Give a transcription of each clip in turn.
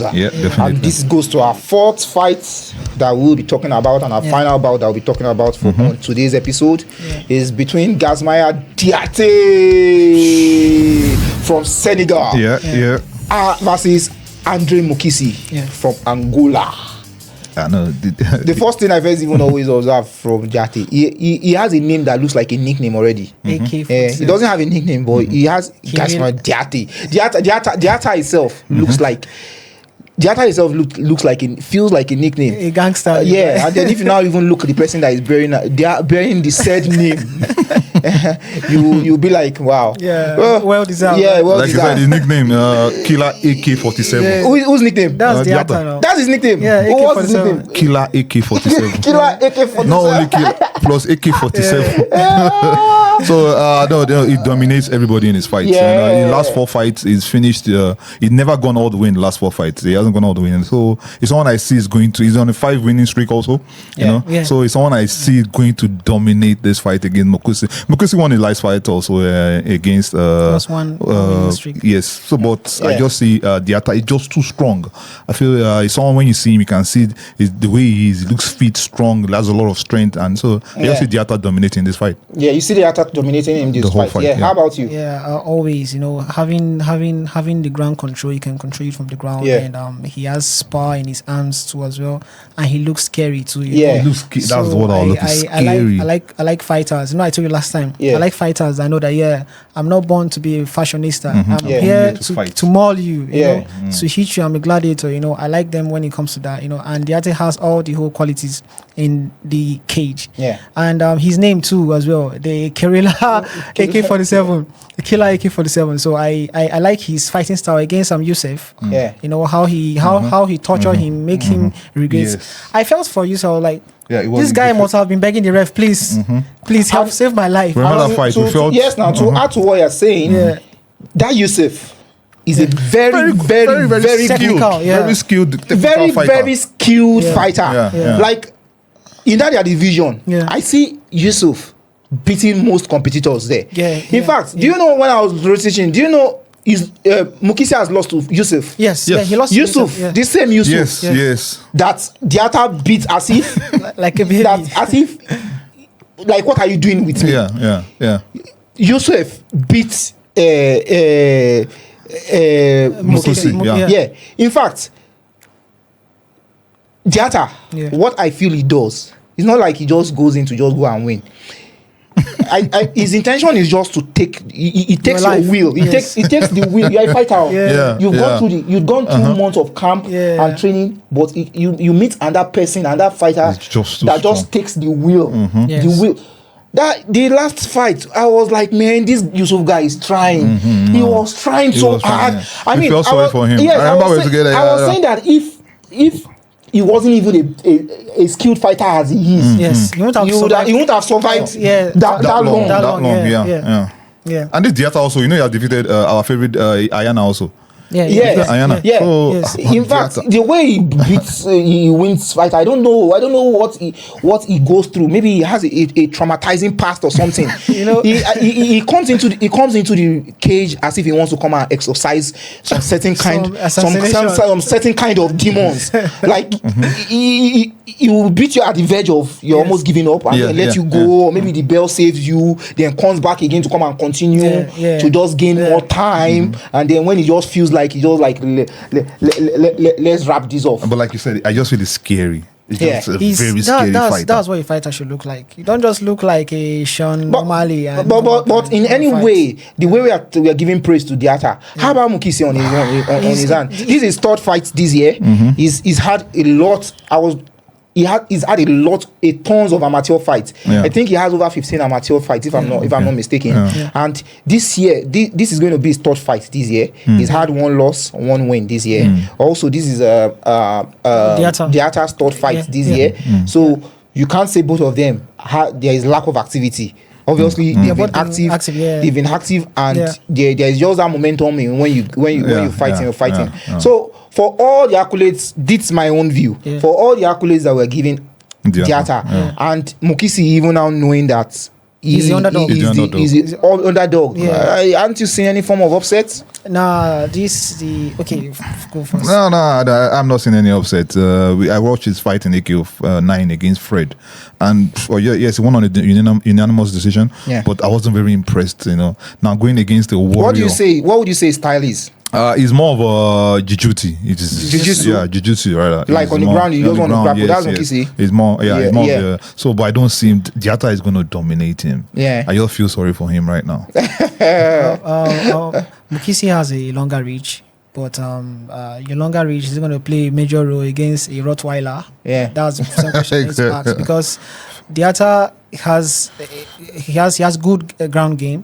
Yeah, definitely. And this goes to our fourth fight that we'll be talking about, and our final bout that we'll be talking about for on today's episode is between Gasmire DIATTA from Senegal versus Andre MUKISI from Angola. I know. The first thing I first even always observe from DIATTA, he has a name that looks like a nickname already. He doesn't have a nickname, but he has Gasmire DIATTA. DIATTA itself looks like. DIATTA itself looks like feels like a nickname, a gangster. And then if you now even look at the person that is bearing the said name, you'll be like, wow, well deserved. Yeah, well like deserved. you said, his nickname Killer AK-47. Whose nickname? That's DIATTA. That's his nickname. Yeah, what's his nickname? Killer AK-47. Killer AK-47. Not only killer plus AK-47. So no, it dominates everybody in his fights. In the last 4 fights, he's finished. He's never gone all the way in the last 4 fights. He hasn't gone all the way. And so it's someone I see is going to. He's on a 5 winning streak also. You know. So it's someone I see going to dominate this fight against MUKISI. MUKISI won his last fight also against. +1 winning streak. Yes. So, but I just see DIATTA is just too strong. I feel it's someone when you see him, you can see the way he is. He looks fit, strong, has a lot of strength, and so I just see DIATTA dominating this fight. Yeah, you see DIATTA dominating in this fight. How about you? Always, having the ground control, you can control it from the ground, and he has power in his arms too as well, and he looks scary too. He looks that's the word I look. Scary. I like fighters. I told you last time. I like fighters. I know that. I'm not born to be a fashionista. I'm here to maul you. You know, to hit you. I'm a gladiator. I like them when it comes to that. And DIATTA has all the whole qualities in the cage. And his name too as well. The Kerala AK-47, the killer AK-47. So I like his fighting style against Yusuf. How he tortured him, make him regret. I felt for Yusuf. I was like, this guy must have been begging the ref, please help save my life. Remember that fight? To add to what you're saying, that Yusuf is a very skilled, very skilled fighter. Like in that division, I see Yusuf beating most competitors there. In fact, do you know when I was researching? Do you know MUKISI has lost to Yusuf? Yes. He lost Yusuf. To The same Yusuf. Yes. That DIATTA beat as if like a baby. Like, what are you doing with me? Yusuf beat MUKISI. In fact, DIATTA, what I feel he does, it's not like he just goes in to just go and win. His intention is just to take. He takes your will. He takes the will. You're a fighter. You've gone through months of camp and training, but you meet another person, another fighter just takes the will. The will. That the last fight, I was like, man, this Yusuf guy is trying. He was trying so hard. I mean, felt sorry for him. Yes, I remember we were together. I was saying that if he wasn't even a skilled fighter as he is, he won't have survived that long. And this DIATTA also, he has defeated our favorite Ayana also. In fact, the way he beats, he wins fight. I don't know what he goes through. Maybe he has a traumatizing past or something. He comes into the cage as if he wants to come and exercise some certain kind of demons. Like he will beat you at the verge of you're almost giving up and then let you go. Or maybe the bell saves you, then comes back again to come and continue to just gain more time. And then when he just feels like he just like let's wrap this off. But like you said, I just feel it's scary. It's just a very scary fighter. That's what a fighter should look like. You don't just look like a Sean O'Malley. But in any way, the way we are giving praise to DIATTA. How about MUKISI on his hand? This is his third fight this year. He's had a lot. He's had a tons of amateur fights. I think he has over 15 amateur fights, if I'm not mistaken. And this year, this is going to be his third fight this year. He's had 1 loss, 1 win this year. Also, this is DIATTA's third fight this year. So you can't say both of them there is lack of activity. Obviously, they've been active. They've been active, and there is just that momentum when you fighting, you're fighting. So for all the accolades, this is my own view. For all the accolades that we're giving DIATTA and MUKISI, even now knowing that He's the underdog. He's the all underdog. Yeah. Aren't you seen any form of upset? Nah, okay. Go first. No, I'm not seeing any upset. I watched his fight in AK 9 against Fred, and yes, he won on a unanimous decision. Yeah. But I wasn't very impressed. Now going against a warrior. What would you say his style is? It's more of a jiu-jitsu. It is jiu-jitsu. Yeah, jiu-jitsu, right? Like on the ground, you just want to grapple. That's MUKISI. It's more, it's more. So, but I don't see him. DIATTA is going to dominate him. Yeah, I just feel sorry for him right now. MUKISI has a longer reach, but your longer reach is going to play a major role against a Rottweiler. Yeah, that's some question because DIATTA has good ground game.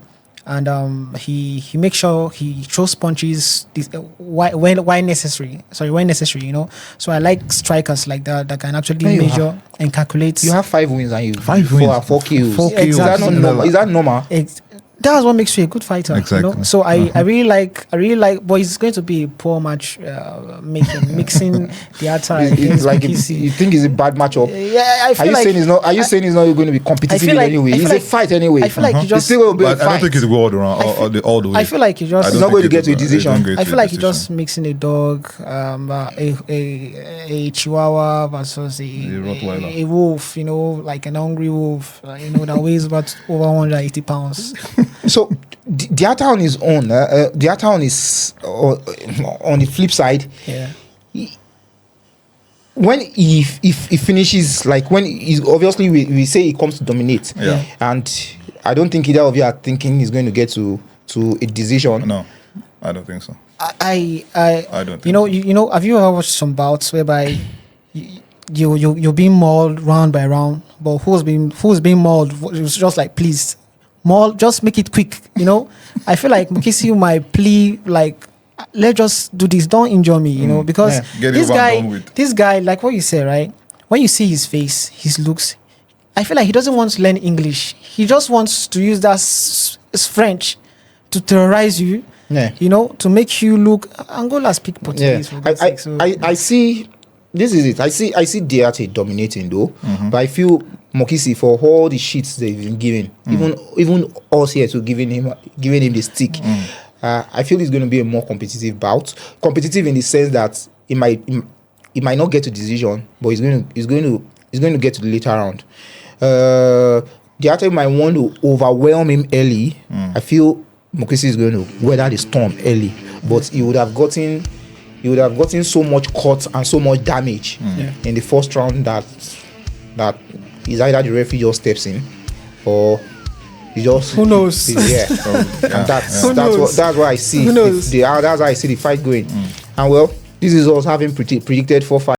And he makes sure he throws punches when necessary. When necessary, So I like strikers like that can actually measure and calculate. You have 5 wins and you 5 wins, 4 kills. 4 kills. Is that normal? That's what makes you a good fighter. Exactly. So I really like, but it's going to be a poor match mixing DIATTA against like MUKISI. You think it's a bad matchup? Yeah, I feel Are you saying it's not going to be competitive in any way? It's a fight anyway. I feel like you just. Still will be a fight. I don't think it's all the way. I feel like you just. It's not going to get to a decision. I feel like you're just mixing a dog, a Chihuahua versus a wolf. Like an hungry wolf. That weighs about over 180 pounds. So DIATTA on his own, DIATTA on the flip side, when he finishes, like when he's obviously we say he comes to dominate, and I don't think either of you are thinking he's going to get to a decision. No, I don't think so. I don't think have you ever watched some bouts whereby you're being mauled round by round, but who's being mauled? It was just like, please. More, just make it quick, I feel like MUKISI might plea like, let's just do this, don't injure me, because this guy, like what you say, right? When you see his face, his looks, I feel like he doesn't want to learn English. He just wants to use that French to terrorize you, to make you look. Angola speak Portuguese. I see. This is it. I see DIATTA dominating though, but I feel MUKISI, for all the shits they've been giving, even us here to giving him the stick. I feel it's going to be a more competitive bout. Competitive in the sense that it might not get to decision, but he's going to get to the later round. DIATTA might want to overwhelm him early. I feel MUKISI is going to weather the storm early, but he would have gotten so much cut and so much damage in the first round that is either the referee just steps in or he just who knows. And that's what I see. That's how I see the fight going. And well, this is us having predicted 4 fights.